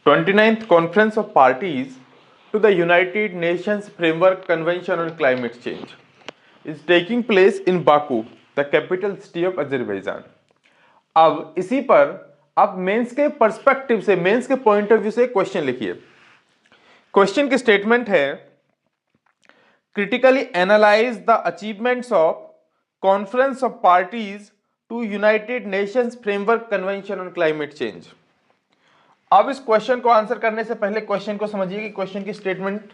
29th Conference of Parties to the United Nations Framework Convention on Climate Change is taking place in Baku, the capital city of Azerbaijan. अब इसी पर आप mains के perspective से, mains के point of view से question लिखिए। Question की स्टेटमेंट है, critically analyse the achievements of Conference of Parties to United Nations Framework Convention on Climate Change. अब इस क्वेश्चन को आंसर करने से पहले क्वेश्चन को समझिए कि क्वेश्चन की स्टेटमेंट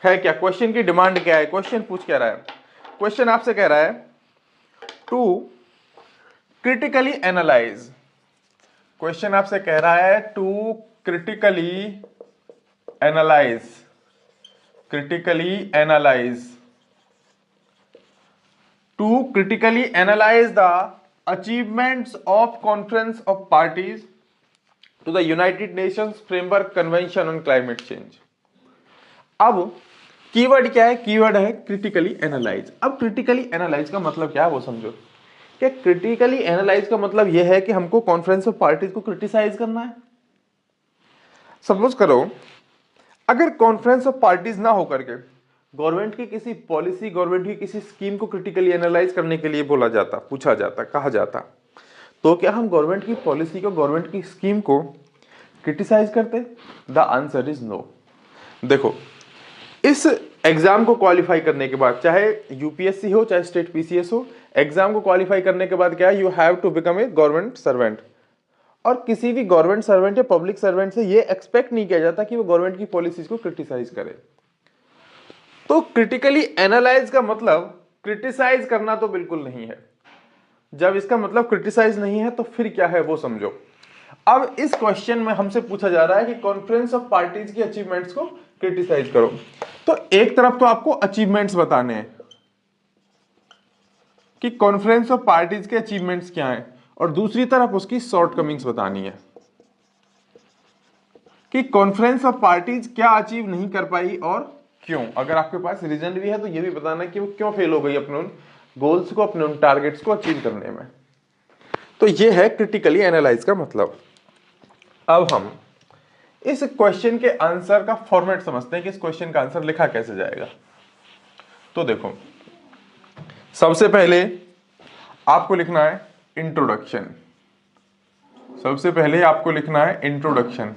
है क्या, क्वेश्चन की डिमांड क्या है, क्वेश्चन पूछ क्या रहा है। क्वेश्चन आपसे कह रहा है टू क्रिटिकली एनालाइज, क्वेश्चन आपसे कह रहा है to critically analyse, to critically analyse the achievements of Conference of Parties to the United Nations Framework Convention on Climate Change. अब कीवर्ड क्या है, कीवर्ड है क्रिटिकली एनालाइज। अब क्रिटिकली एनालाइज का मतलब क्या है वो समझो। कि क्रिटिकली एनालाइज का मतलब यह है कि हमको कॉन्फ्रेंस ऑफ पार्टीज को क्रिटिसाइज करना है। सपोज करो अगर कॉन्फ्रेंस ऑफ पार्टीज ना होकर के गवर्नमेंट की किसी पॉलिसी, गवर्नमेंट की किसी स्कीम को क्रिटिकली एनालाइज करने के लिए बोला जाता, पूछा जाता, कहा जाता, तो क्या हम गवर्नमेंट की पॉलिसी को, गवर्नमेंट की स्कीम को क्रिटिसाइज करते? The answer is no. देखो, इस एग्जाम को क्वालिफाई करने के बाद, चाहे यूपीएससी हो चाहे स्टेट पीसीएस हो, एग्जाम को क्वालिफाई करने के बाद क्या है, you have to become a government servant. और किसी भी गवर्नमेंट सर्वेंट या पब्लिक सर्वेंट से ये एक्सपेक्ट नहीं किया जाता कि वो गवर्नमेंट की पॉलिसीज को क्रिटिसाइज करे। तो क्रिटिकली एनालाइज का मतलब क्रिटिसाइज करना तो बिल्कुल नहीं है। जब इसका मतलब क्रिटिसाइज नहीं है तो फिर क्या है वो समझो। अब इस क्वेश्चन में हमसे पूछा जा रहा है कि कॉन्फ्रेंस ऑफ पार्टीज की अचीवमेंट्स को क्रिटिसाइज करो। तो एक तरफ तो आपको अचीवमेंट्स बताने हैं कि कॉन्फ्रेंस ऑफ पार्टीज के अचीवमेंट्स क्या हैं, और दूसरी तरफ उसकी शॉर्टकमिंग्स बतानी है कि कॉन्फ्रेंस ऑफ पार्टीज क्या अचीव नहीं कर पाई और क्यों। अगर आपके पास रीजन भी है तो ये भी बताना कि वो क्यों फेल हो गई अपने उन गोल्स को, अपने उन टारगेट्स को अचीव करने में। तो ये है क्रिटिकली एनालाइज का मतलब। अब हम इस क्वेश्चन के आंसर का फॉर्मेट समझते हैं कि इस क्वेश्चन का आंसर लिखा कैसे जाएगा। तो देखो, सबसे पहले आपको लिखना है इंट्रोडक्शन। सबसे पहले आपको लिखना है इंट्रोडक्शन,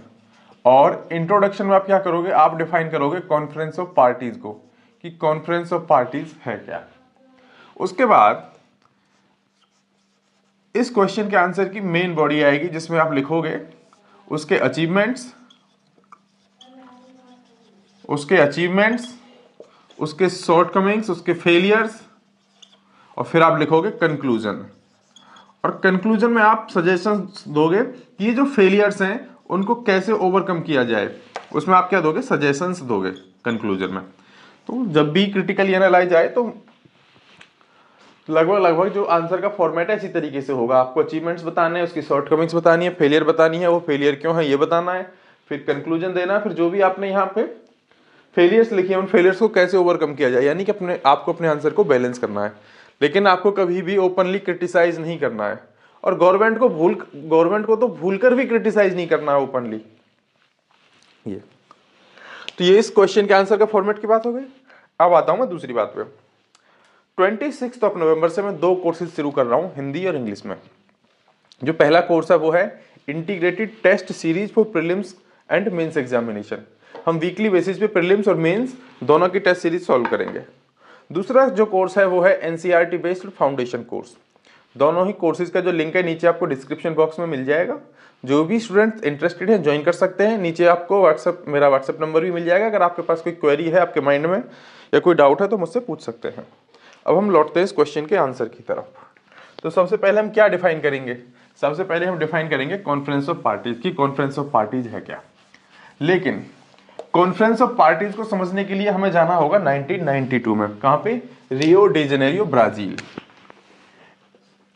और इंट्रोडक्शन में आप क्या करोगे, आप डिफाइन करोगे कॉन्फ्रेंस ऑफ पार्टीज को कि कॉन्फ्रेंस ऑफ पार्टीज है क्या। उसके बाद इस क्वेश्चन के आंसर की मेन बॉडी आएगी जिसमें आप लिखोगे उसके अचीवमेंट्स, उसके शॉर्टकमिंग्स, उसके फेलियर्स, और फिर आप लिखोगे कंक्लूजन। और कंक्लूजन में आप सजेशंस दोगे कि ये जो फेलियर्स हैं उनको कैसे ओवरकम किया जाए। उसमें आप क्या दोगे, सजेशंस दोगे कंक्लूजन में। तो जब भी क्रिटिकली एनालाइज आए तो लगभग जो आंसर का फॉर्मेट है इसी तरीके से होगा। आपको अचीवमेंट्स बताने हैं, उसकी शॉर्टकमिंग्स बतानी है, फेलियर बतानी है, वो फेलियर क्यों है ये बताना है, फिर कंक्लूजन देना है, फिर जो भी आपने यहाँ पे फेलियर्स लिखे हैं उन फेलियर्स को कैसे ओवरकम किया जाए। यानी कि आपको अपने आंसर को बैलेंस करना है, लेकिन आपको कभी भी ओपनली क्रिटिसाइज नहीं करना है, और गवर्नमेंट को तो भूलकर भी क्रिटिसाइज नहीं करना है ओपनली। ये तो ये इस क्वेश्चन के आंसर का फॉर्मेट की बात हो गई। अब आता हूं मैं दूसरी बात पे। 26 नवंबर से मैं 2 कोर्सेज शुरू कर रहा हूं हिंदी और इंग्लिश में। जो पहला कोर्स है वो है integrated test series for prelims and mains examination. हम वीकली बेसिस पे प्रीलिम्स और मेंस दोनों की टेस्ट सीरीज सॉल्व करेंगे। दूसरा जो कोर्स है वो है एनसीईआरटी बेस्ड फाउंडेशन कोर्स। दोनों ही कोर्सेज का जो लिंक है नीचे आपको डिस्क्रिप्शन बॉक्स में मिल जाएगा। जो भी स्टूडेंट्स इंटरेस्टेड हैं ज्वाइन कर सकते हैं। नीचे आपको मेरा व्हाट्सएप नंबर भी मिल जाएगा। अगर आपके पास कोई क्वेरी है आपके माइंड में या कोई डाउट है तो मुझसे पूछ सकते हैं। अब हम लौटते हैं इस क्वेश्चन के आंसर की तरफ। तो सबसे पहले हम क्या डिफाइन करेंगे, सबसे पहले हम डिफाइन करेंगे कॉन्फ्रेंस ऑफ पार्टीज की कॉन्फ्रेंस ऑफ पार्टीज है क्या। लेकिन कॉन्फ्रेंस ऑफ पार्टीज को समझने के लिए हमें जाना होगा 1992 में। कहां पे, Rio de Janeiro Brazil.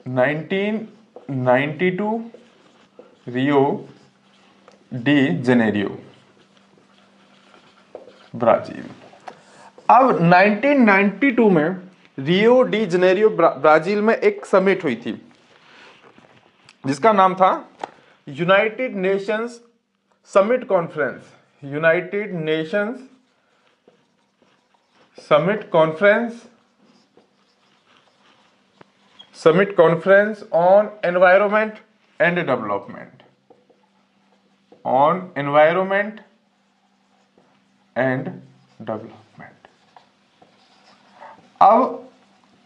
1992 Rio de Janeiro Brazil. अब 1992 में रियो डी जेनेरियो ब्राजील में एक समिट हुई थी जिसका नाम था United Nations summit conference, United Nations summit conference on environment and development, on environment and development. अब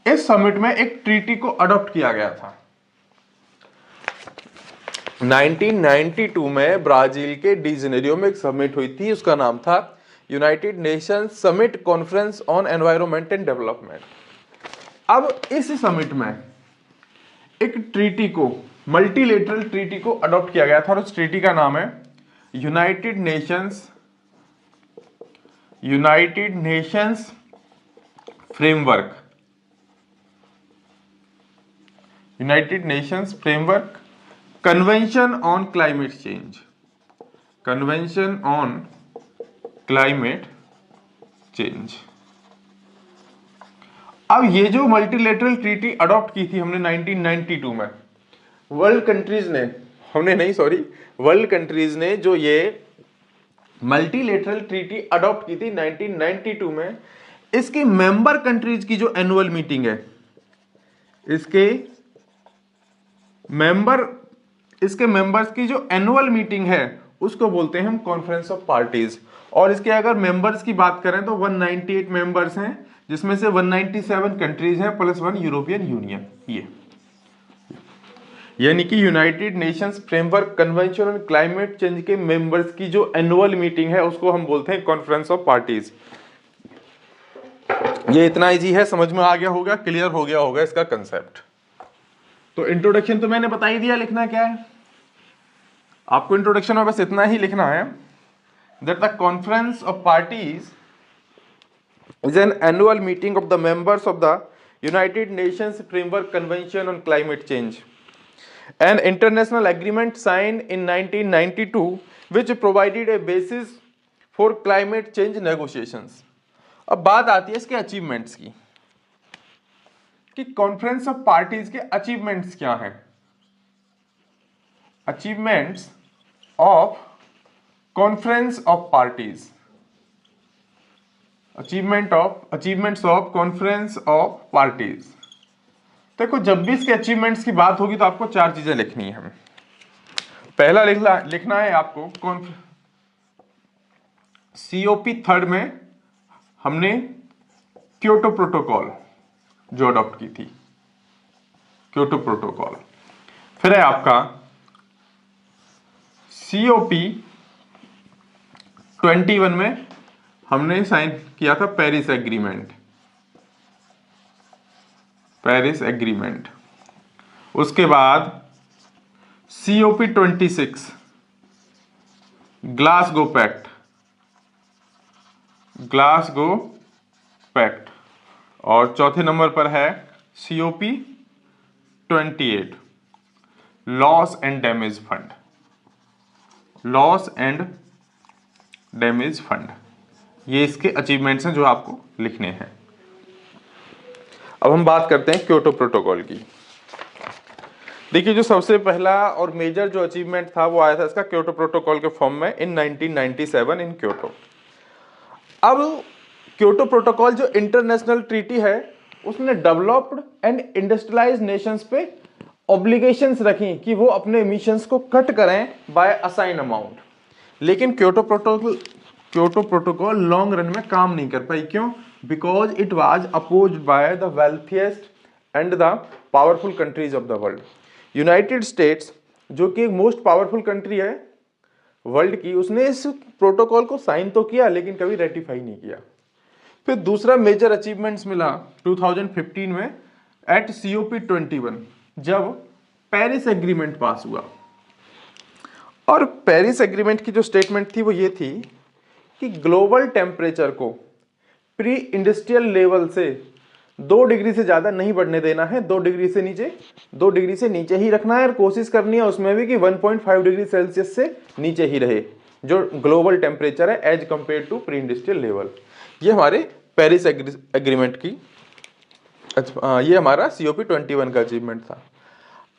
इस समिट में एक ट्रीटी को अडॉप्ट किया गया था। 1992 में ब्राजील के डी जेनेरियो में एक समिट हुई थी, उसका नाम था United Nations summit conference on environment and development. अब इस समिट में एक ट्रीटी को, मल्टीलेटरल ट्रीटी को अडॉप्ट किया गया था और उस ट्रीटी का नाम है United Nations framework, United Nations Framework Convention on Climate change, convention on Climate Change. अब ये जो मल्टीलेटरल ट्रीटी अडॉप्ट की थी हमने 1992 में, वर्ल्ड कंट्रीज ने जो ये मल्टीलेटरल ट्रीटी अडॉप्ट की थी 1992 में, इसके मेंबर कंट्रीज की जो एनुअल मीटिंग है, इसके मेंबर्स की जो एनुअल मीटिंग है उसको बोलते हैं हम कॉन्फ्रेंस ऑफ पार्टीज। और इसके अगर मेंबर्स की बात करें तो 198 मेंबर्स हैं, जिसमें से 197 कंट्रीज हैं प्लस 1 यूरोपियन यूनियन। ये यानी कि United Nations Framework Convention on Climate change के मेंबर्स की जो एनुअल मीटिंग है उसको हम बोलते हैं कॉन्फ्रेंस ऑफ पार्टीज। ये इतना इजी है, समझ में आ गया होगा, क्लियर हो गया होगा इसका कंसेप्ट। तो इंट्रोडक्शन तो मैंने बता ही दिया, लिखना क्या है आपको इंट्रोडक्शन में, बस इतना ही लिखना है that the conference of parties is an annual meeting of the members of the United Nations Framework Convention on Climate Change, an international agreement signed in 1992 which provided a basis for climate change negotiations। अब बात आती है इसके achievements की कि conference of parties के achievements क्या हैं। Achievements of Conference of parties, achievements of Conference of parties. देखो जब भी इसके अचीवमेंट्स की बात होगी तो आपको चार चीजें लिखनी है। पहला लिखना है आपको COP थर्ड में हमने क्योटो प्रोटोकॉल जो अडॉप्ट की थी, क्योटो प्रोटोकॉल। फिर है आपका COP 21 में हमने साइन किया था पेरिस एग्रीमेंट। उसके बाद COP 26 ग्लासगो पैक्ट। और चौथे नंबर पर है COP 28 loss and damage fund. ये इसके अचीवमेंट्स हैं जो आपको लिखने हैं। अब हम बात करते हैं क्योटो प्रोटोकॉल की। देखिए जो सबसे पहला और मेजर जो अचीवमेंट था वो आया था इसका क्योटो प्रोटोकॉल के फॉर्म में इन 1997 इन क्योटो। अब क्योटो प्रोटोकॉल जो इंटरनेशनल ट्रीटी है उसने डेवलप्ड एंड इंडस्ट्रियलाइज्ड नेशंस पे ऑब्लिगेशंस रखी कि वो अपने एमिशंस को कट करें बाय असाइन अमाउंट। लेकिन क्योटो प्रोटोकॉल लॉन्ग रन में काम नहीं कर पाई। क्यों? Because it was opposed by the wealthiest and the powerful countries of the world. United States जो कि एक मोस्ट पावरफुल कंट्री है वर्ल्ड की, उसने इस प्रोटोकॉल को साइन तो किया लेकिन कभी रेटिफाई नहीं किया। फिर दूसरा मेजर अचीवमेंट्स मिला 2015 में एट COP 21 जब पेरिस एग्रीमेंट पास हुआ। और पेरिस एग्रीमेंट की जो स्टेटमेंट थी वो ये थी कि ग्लोबल टेम्परेचर को प्री इंडस्ट्रियल लेवल से 2 डिग्री से ज्यादा नहीं बढ़ने देना है, 2 डिग्री से नीचे ही रखना है और कोशिश करनी है उसमें भी कि 1.5 डिग्री सेल्सियस से नीचे ही रहे जो ग्लोबल टेम्परेचर है as compared to pre industrial level. ये हमारे पेरिस एग्रीमेंट की, ये हमारा COP 21 का अचीवमेंट था।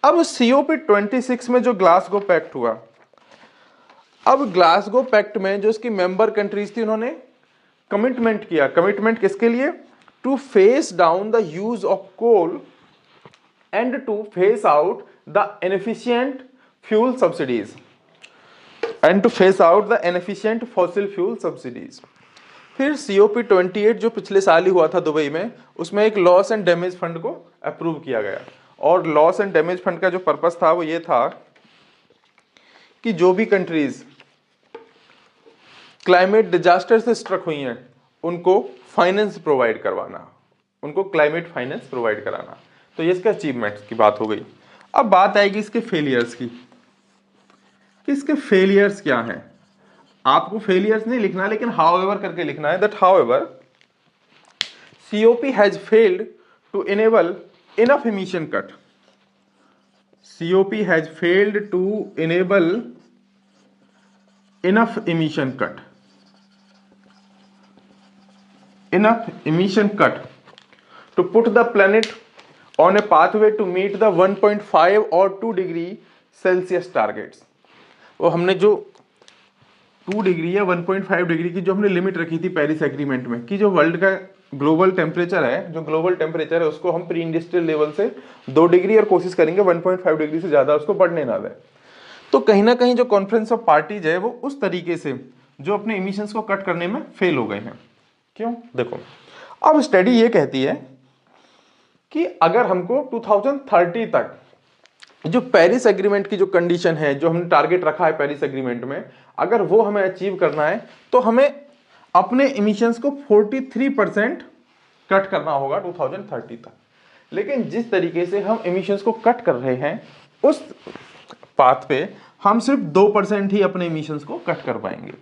अब COP 26 में जो ग्लासगो पैक्ट हुआ, अब ग्लासगो पैक्ट में जो इसकी मेंबर कंट्रीज थी उन्होंने कमिटमेंट किया। कमिटमेंट किसके लिए? To phase down the use of coal and to phase out the inefficient fuel subsidies fossil fuel subsidies. फिर COP28 जो पिछले साल ही हुआ था दुबई में, उसमें एक लॉस एंड डैमेज फंड को अप्रूव किया गया। और लॉस एंड डैमेज फंड का जो पर्पस था वो ये था कि जो भी कंट्रीज क्लाइमेट डिजास्टर से स्ट्रक हुई हैं उनको फाइनेंस प्रोवाइड करवाना, उनको क्लाइमेट फाइनेंस प्रोवाइड कराना। तो ये इसके अचीवमेंट्स की बात हो गई। अब बात आएगी इसके फेलियर्स की कि इसके फेलियर्स क्या हैं। आपको फेलियर्स नहीं लिखना, लेकिन हाउएवर करके लिखना है that however COP has failed to enable enough emission cut. COP has failed to enable enough emission cut to put the planet on a pathway to meet the 1.5 or 2 degree Celsius targets. वो हमने जो 2 degree या 1.5 degree की जो हमने limit रखी थी Paris agreement में कि जो वर्ल्ड का ग्लोबल टेम्परेचर है, उसको हम प्री इंडस्ट्रियल लेवल से 2 डिग्री और कोशिश करेंगे 1.5 डिग्री से ज्यादा उसको बढ़ने ना दें। तो कहीं ना कहीं जो कॉन्फ्रेंस ऑफ पार्टीज है वो उस तरीके से जो अपने इमिशंस को कट करने में फेल हो गए हैं। क्यों? देखो, अब स्टडी ये कहती है कि अगर हमको 2030 तक जो पेरिस एग्रीमेंट की जो कंडीशन है, जो हमने टारगेट रखा है पेरिस एग्रीमेंट में, अगर वो हमें अचीव करना है तो हमें अपने इमिशंस को 43% कट करना होगा 2030 तक। लेकिन जिस तरीके से हम इमिशंस को कट कर रहे हैं उस पाथ पे हम सिर्फ 2% ही अपने इमिशंस को कट कर पाएंगे।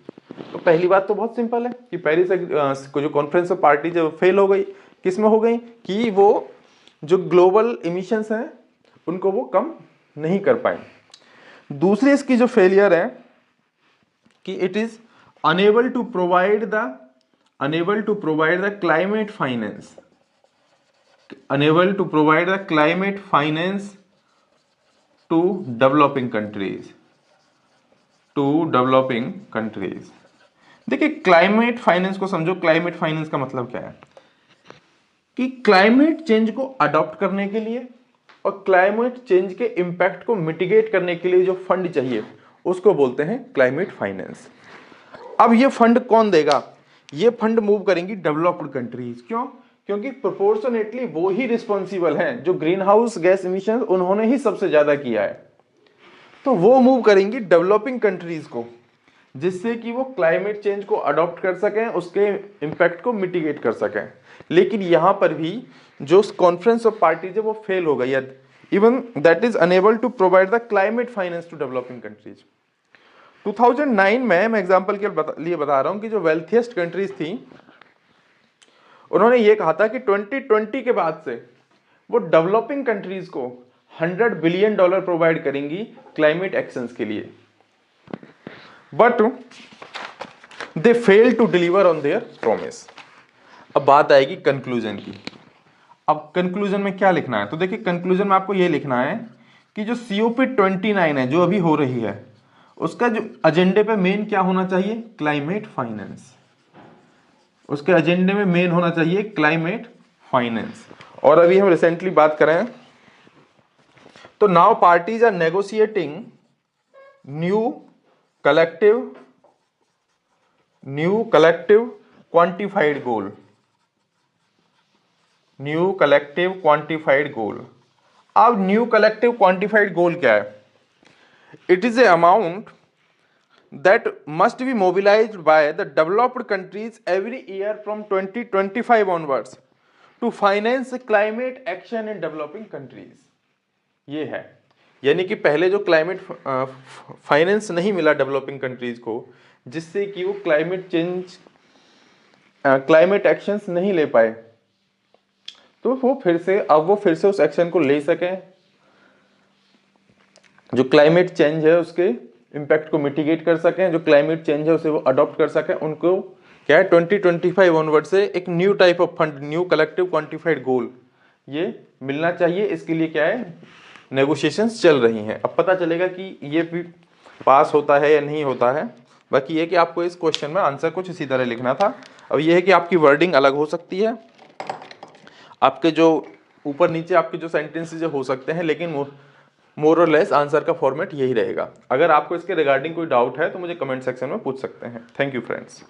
तो पहली बात तो बहुत सिंपल है कि पेरिस जो कॉन्फ्रेंस ऑफ पार्टी जब फेल हो गई, किस में हो गई कि वो जो ग्लोबल इमिशंस हैं उनको वो कम नहीं कर पाए। दूसरी इसकी जो फेलियर है कि it is unable to provide the climate finance to developing countries. देखिए, क्लाइमेट फाइनेंस को समझो। क्लाइमेट फाइनेंस का मतलब क्या है कि क्लाइमेट चेंज को अडॉप्ट करने के लिए और क्लाइमेट चेंज के इंपैक्ट को मिटिगेट करने के लिए जो फंड चाहिए उसको बोलते हैं क्लाइमेट फाइनेंस। अब ये फंड कौन देगा? ये फंड मूव करेंगी डेवलप्ड कंट्रीज। क्यों? क्योंकि प्रोपोर्शनेटली वो ही रिस्पॉन्सिबल हैं, जो ग्रीन हाउस गैस इमिशन उन्होंने ही सबसे ज्यादा किया है। तो वो मूव करेंगी डेवलपिंग कंट्रीज को, जिससे कि वो क्लाइमेट चेंज को अडॉप्ट कर सकें, उसके इंपैक्ट को मिटिगेट कर सकें। लेकिन यहां पर भी जो कॉन्फ्रेंस ऑफ पार्टीज है वो फेल हो गई। Even that is unable to provide the climate finance to developing countries. 2009 में मैं एग्जांपल के लिए बता रहा हूं कि जो वेल्थिएस्ट कंट्रीज थी उन्होंने ये कहा था कि 2020 के बाद से वो डेवलपिंग कंट्रीज को $100 बिलियन प्रोवाइड करेंगी क्लाइमेट एक्शंस के लिए। But they fail to deliver on their promise. अब बात आएगी कंक्लूजन की। अब कंक्लूजन में क्या लिखना है? तो देखिए, कंक्लूजन में आपको ये लिखना है कि जो COP29 है जो अभी हो रही है उसका जो एजेंडे पे मेन क्या होना चाहिए? Climate finance. उसके एजेंडे में मेन होना चाहिए क्लाइमेट फाइनेंस। और अभी हम रिसेंटली बात करें तो now parties are negotiating new collective quantified goal. अब न्यू कलेक्टिव क्वांटिफाइड गोल क्या है? It is a amount that must be mobilized by the developed countries every year from 2025 onwards to finance climate action in developing countries। ये है, यानी कि पहले जो climate finance नहीं मिला डेवलपिंग कंट्रीज को, जिससे कि वो क्लाइमेट एक्शंस नहीं ले पाए, तो वो फिर से उस एक्शन को ले सकें, जो क्लाइमेट चेंज है उसके इंपैक्ट को मिटिगेट कर सकें, जो क्लाइमेट चेंज है उसे वो अडॉप्ट कर सकें। उनको क्या है 2025 ऑनवर्ड से एक new type of fund, new collective quantified goal ये मिलना चाहिए। इसके लिए क्या है, नेगोशिएशंस चल रही हैं। अब पता चलेगा कि ये भी पास होता है या नहीं होता है। बाकी ये कि आपको इस क्वेश्चन में आंसर कुछ इसी तरह लिखना था। अब ये है कि आपकी वर्डिंग अलग हो सकती है, आपके जो ऊपर नीचे आपके जो सेंटेंसेज हो सकते हैं, लेकिन मोर और लेस आंसर का फॉर्मेट यही रहेगा। अगर आपको इसके रिगार्डिंग कोई डाउट है तो मुझे कमेंट सेक्शन में पूछ सकते हैं। Thank you friends.